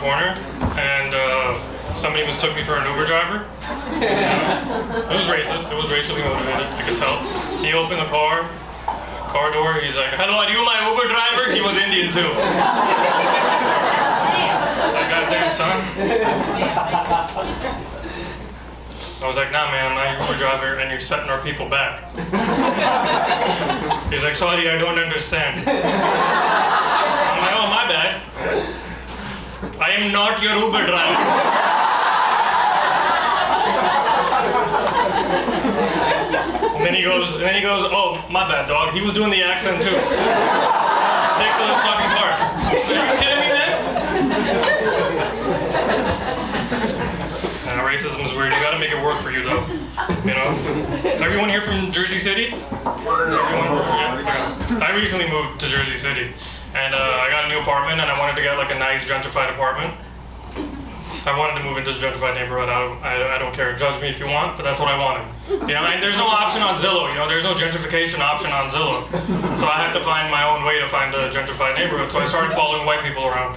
corner, and somebody mistook me for an Uber driver. It was racist. It was racially motivated. I could tell. He opened the car door. He's like, "Hello, are you my Uber driver?" He was Indian too. I was like, "Goddamn, son." I was like, "Nah, man, I'm not your Uber driver, and you're setting our people back." He's like, "Sorry, I don't understand." I'm like, "Oh, my bad. I am not your Uber driver." And then he goes, "Oh, my bad, dog." He was doing the accent too. Ridiculous fucking part. So, are you kidding me, man? Racism is weird. You gotta make it work for you, though. You know? Everyone here from Jersey City? Everyone? Yeah. I recently moved to Jersey City, and I got a new apartment, and I wanted to get like a nice gentrified apartment. I wanted to move into the gentrified neighborhood. I don't care. Judge me if you want, but that's what I wanted. You know, and there's no option on Zillow. You know, there's no gentrification option on Zillow. So I had to find my own way to find a gentrified neighborhood. So I started following white people around.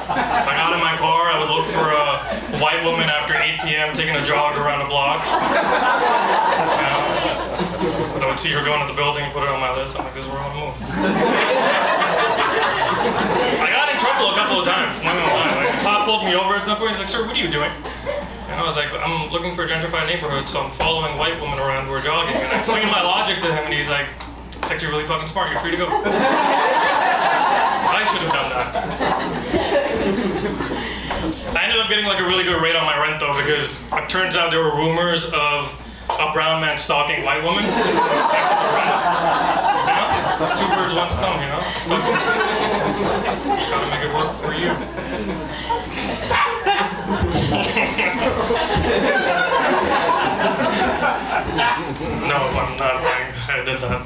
I got in my car. I would look for a white woman after 8 p.m. taking a jog around the block. You know, I would see her going to the building and put it on my list. I'm like, this is where I want to move. I got in trouble a couple of times. I'm not gonna lie. Like, a cop pulled me over at some point. He's like, "Sir, what are you doing?" And I was like, "I'm looking for a gentrified neighborhood, so I'm following white women around who are jogging." And I explained my logic to him, and he's like, "It's actually really fucking smart. You're free to go." I should have done that. I ended up getting like a really good rate on my rent though, because it turns out there were rumors of a brown man stalking white women. So it affected the rent. You know? 2 birds, 1 stone, you know? Fucking gotta make it work for you. No, I'm not lying. I did that.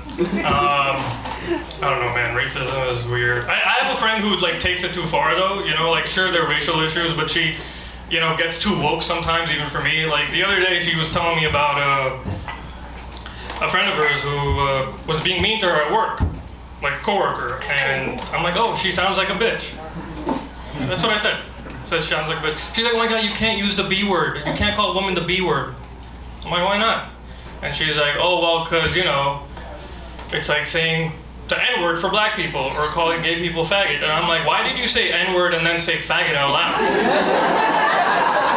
I don't know, man. Racism is weird. I have a friend who like takes it too far though. You know, like sure there are racial issues, but she, you know, gets too woke sometimes, even for me. Like the other day, she was telling me about a friend of hers who was being mean to her at work, like a coworker, and I'm like, "Oh, she sounds like a bitch." That's what I said. I said she sounds like a bitch. She's like, "Oh my God, you can't use the B word. You can't call a woman the B word." I'm like, "Why not?" And she's like, "Oh well, cause you know, it's like saying the N-word for black people or calling gay people faggot." And I'm like, "Why did you say N-word and then say faggot out loud?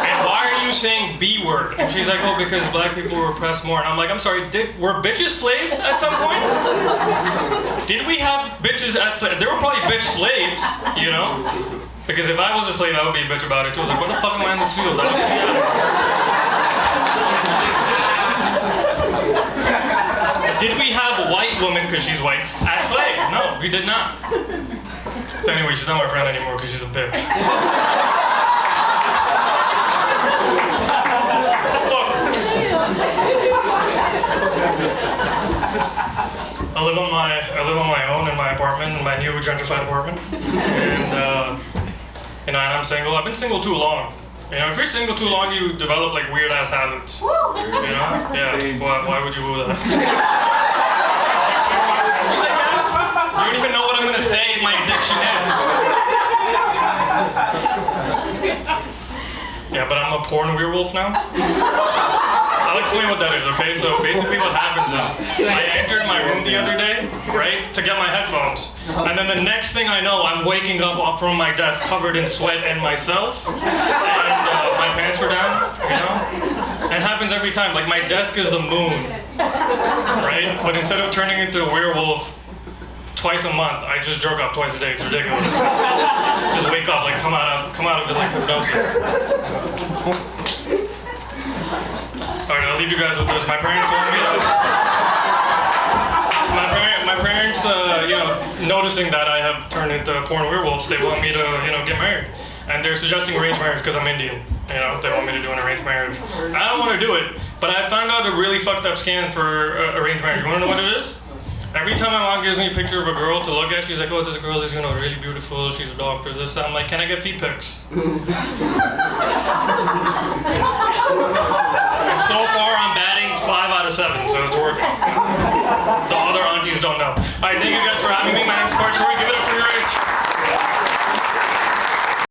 And why are you saying B-word?" And she's like, "Oh, because black people were oppressed more." And I'm like, "I'm sorry, were bitches slaves at some point? Did we have bitches as slaves? There were probably bitch slaves, you know? Because if I was a slave, I would be a bitch about it too." I was like, "What the fuck am I in this field, dog? Get me out of here." Did we have a white woman, because she's white, as slaves? No, we did not. So anyway, she's not my friend anymore because she's a bitch. I live on my own in my apartment, in my new gentrified apartment, and you know, and I'm single. I've been single too long. You know, if you're single too long, you develop like weird ass habits. You know? Yeah. Why would you woo that? She's like, yes. You don't even know what I'm gonna say. My addiction is. Yeah, but I'm a porn werewolf now. I'll explain what that is, okay? So basically what happens is, I entered my room the other day, right, to get my headphones. And then the next thing I know, I'm waking up from my desk covered in sweat and myself. And my pants were down, you know? It happens every time. Like, my desk is the moon, right? But instead of turning into a werewolf twice a month, I just jerk off twice a day. It's ridiculous. Just wake up, like, come out of it like hypnosis. All right, I'll leave you guys with this. My parents want me to... My parents, you know, noticing that I have turned into porn werewolves, they want me to, you know, get married. And they're suggesting arranged marriage because I'm Indian. You know, they want me to do an arranged marriage. I don't want to do it, but I found out a really fucked up scam for arranged marriage. You want to know what it is? Every time my mom gives me a picture of a girl to look at, she's like, "Oh, this girl is, you know, really beautiful. She's a doctor, this, that." I'm like, "Can I get feet pics?" And so far, I'm batting 5 out of 7, so it's working. The other aunties don't know. All right, thank you guys for having me. My name's Park Shori. Give it up.